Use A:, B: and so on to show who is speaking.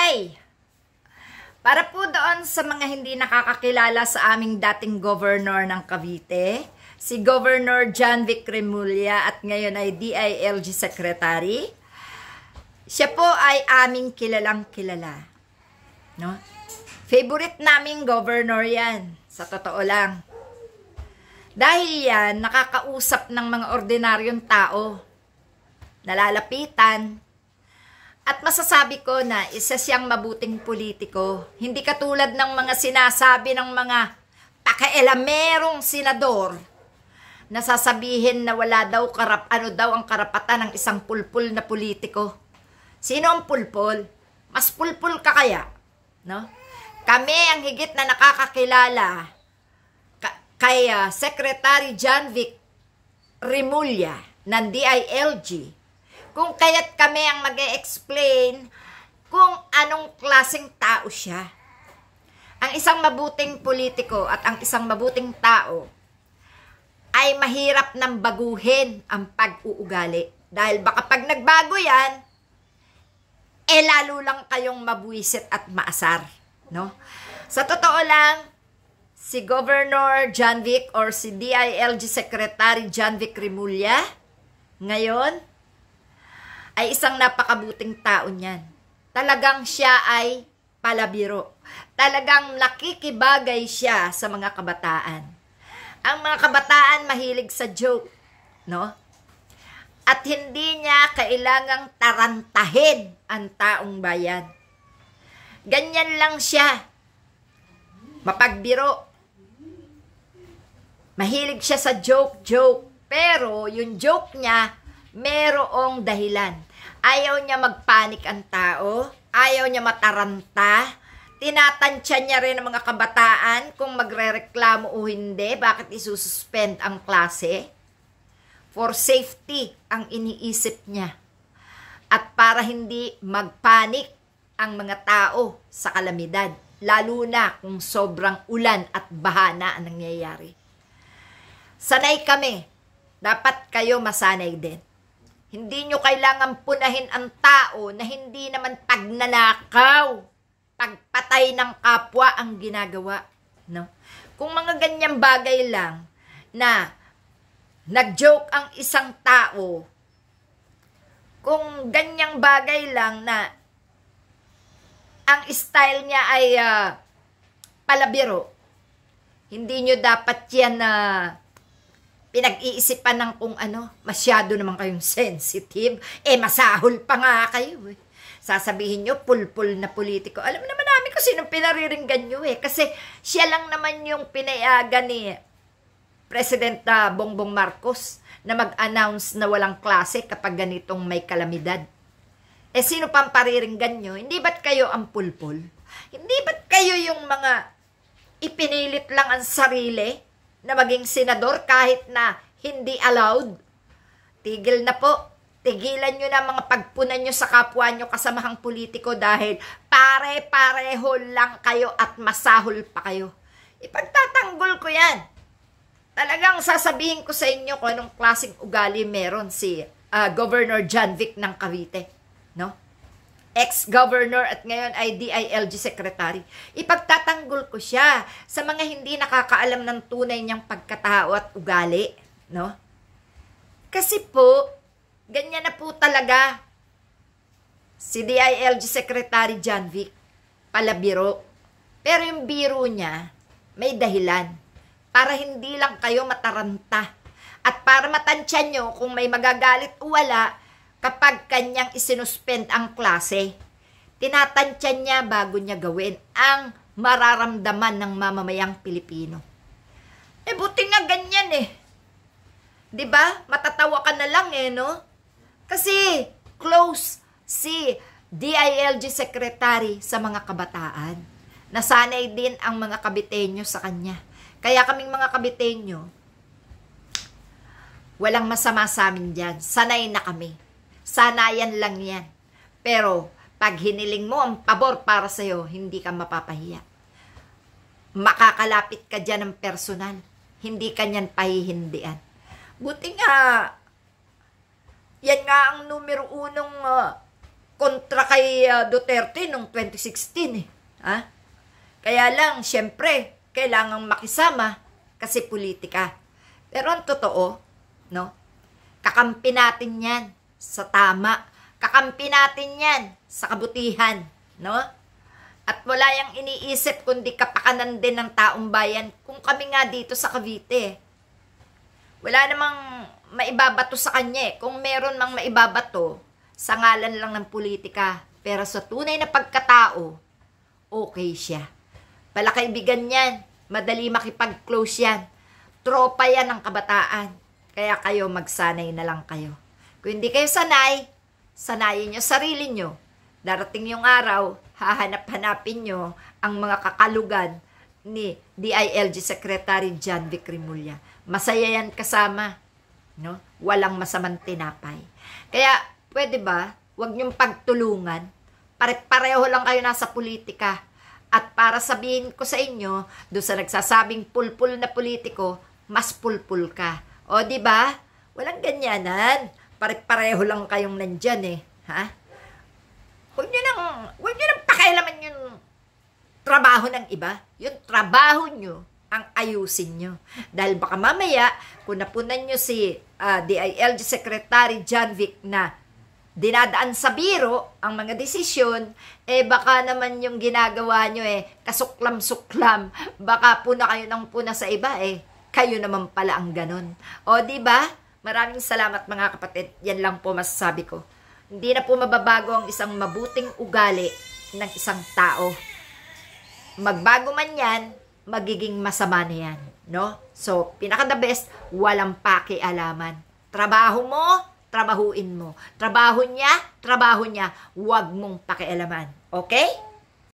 A: Okay. Para po doon sa mga hindi nakakakilala sa aming dating governor ng Cavite, si Governor John Vic Remulla at ngayon ay DILG Secretary. Siya po ay aming kilalang kilala. No? Favorite naming governor yan, sa totoo lang. Dahil yan, nakakausap ng mga ordinaryong tao, nalalapaitan, at masasabi ko na isa siyang mabuting politiko. Hindi katulad ng mga sinasabi ng mga pakialamerong senador na sasabihin na wala daw ano daw ang karapatan ng isang pulpul na politiko. Sino ang pulpul? Mas pulpul ka kaya? No? Kami ang higit na nakakakilala kay Secretary John Vic Remulla ng DILG. Kung kaya't kami ang mag-e-explain kung anong klaseng tao siya. Ang isang mabuting politiko at ang isang mabuting tao ay mahirap nang baguhin ang pag-uugali. Dahil baka pag nagbago yan, lalo lang kayong mabuwisit at maasar. No? Sa totoo lang, si Governor John Vic or si DILG Secretary John Vic Remulla, ngayon, ay isang napakabuting tao niyan. Talagang siya ay palabiro. Talagang nakikibagay siya sa mga kabataan. Ang mga kabataan mahilig sa joke, no? At hindi niya kailangang tarantahin ang taong bayan. Ganyan lang siya. Mapagbiro. Mahilig siya sa joke. Pero yung joke niya, merong dahilan. Ayaw niya magpanik ang tao, ayaw niya mataranta, tinatansya niya rin ang mga kabataan kung magrereklamo o hindi, bakit isususpend ang klase. For safety ang iniisip niya. At para hindi magpanik ang mga tao sa kalamidad, lalo na kung sobrang ulan at baha na ang nangyayari. Sanay kami, dapat kayo masanay din. Hindi nyo kailangan punahin ang tao na hindi naman pagnanakaw, pagpatay ng kapwa ang ginagawa. No? Kung mga ganyang bagay lang na nag-joke ang isang tao, kung ganyang bagay lang na ang style niya ay palabiro, hindi nyo dapat yan na pinag-iisipan ng kung ano, masyado naman kayong sensitive, masahol pa nga kayo eh. Sasabihin nyo, pulpul na politiko. Alam naman namin kung sino pinariringgan nyo eh. Kasi siya lang naman yung pinayagan ni President Bongbong Marcos na mag-announce na walang klase kapag ganitong may kalamidad. Sino pang pariringgan nyo? Hindi ba't kayo ang pulpul? Hindi ba't kayo yung mga ipinilit lang ang sarili na maging senador kahit na hindi allowed? Tigil na po. Tigilan nyo na mga pagpunan nyo sa kapwa nyo kasamahang politiko dahil pare-pareho lang kayo at masahol pa kayo. Ipagtatanggol ko yan. Talagang sasabihin ko sa inyo kung anong klaseng ugali meron si Governor John Vic ng Cavite. No? Ex-governor at ngayon ay DILG Secretary. Ipagtatanggol ko siya sa mga hindi nakakaalam ng tunay niyang pagkatao at ugali. No? Kasi po, ganyan na po talaga si DILG Secretary John Vic. Palabiro. Pero yung biro niya, may dahilan. Para hindi lang kayo mataranta. At para matansya nyo kung may magagalit o wala, kapag kanyang isinuspend ang klase, tinatansya niya bago niya gawin ang mararamdaman ng mamamayang Pilipino. Buti nga ganyan eh. 'Di ba? Matatawa ka na lang eh, no? Kasi close si DILG Secretary sa mga kabataan. Nasanay din ang mga Kabiteño sa kanya. Kaya kaming mga Kabiteño, walang masama sa amin dyan. Sanay na kami. Sanayan lang yan. Pero, pag hiniling mo ang pabor para sa'yo, hindi ka mapapahiya. Makakalapit ka dyan ng personal. Hindi ka niyan pahihindian. Buti nga, yan nga ang numero unong kontra kay Duterte noong 2016 eh. Ha? Kaya lang, syempre, kailangang makisama kasi politika. Pero ang totoo, no? Kakampi natin yan sa tama. Kakampi natin yan sa kabutihan, no? At wala yang iniisip kundi kapakanan din ng taong bayan. Kung kami nga dito sa Cavite, wala namang maibabato sa kanya eh. Kung meron mang maibabato, sa ngalan lang ng politika. Pero sa tunay na pagkatao, okay siya. Palakaibigan yan. Madali makipag-close yan. Tropa yan ng kabataan. Kaya kayo magsanay na lang kayo. Kung hindi kayo sanay, sanayin nyo sarili nyo. Darating yung araw, hahanap-hanapin nyo ang mga kakalugan ni DILG Secretary John Vic Remulla. Masaya yan kasama. No? Walang masamang tinapay. Kaya, pwede ba, huwag niyong pagtulungan. Pare-pareho lang kayo nasa politika. At para sabihin ko sa inyo, doon sa nagsasabing pulpul na politiko, mas pulpul ka. O, di ba? Walang ganyanan. Pare-pareho lang kayong nandyan eh. Ha? Huwag niyo nang pakialaman yung trabaho ng iba. Yung trabaho niyo, ang ayusin nyo. Dahil baka mamaya, kung napunan nyo si DILG Secretary John Vic na dinadaan sa biro ang mga desisyon, baka naman yung ginagawa nyo kasuklam-suklam. Baka puna kayo ng puna sa iba kayo naman pala ang ganon. O, di ba? Maraming salamat mga kapatid. Yan lang po masasabi ko. Hindi na po mababago ang isang mabuting ugali ng isang tao. Magbago man yan, magiging masama na yan. No? So, pinaka-the best, walang pakialaman. Trabaho mo, trabahuin mo. Trabaho niya, huwag mong pakialaman. Okay?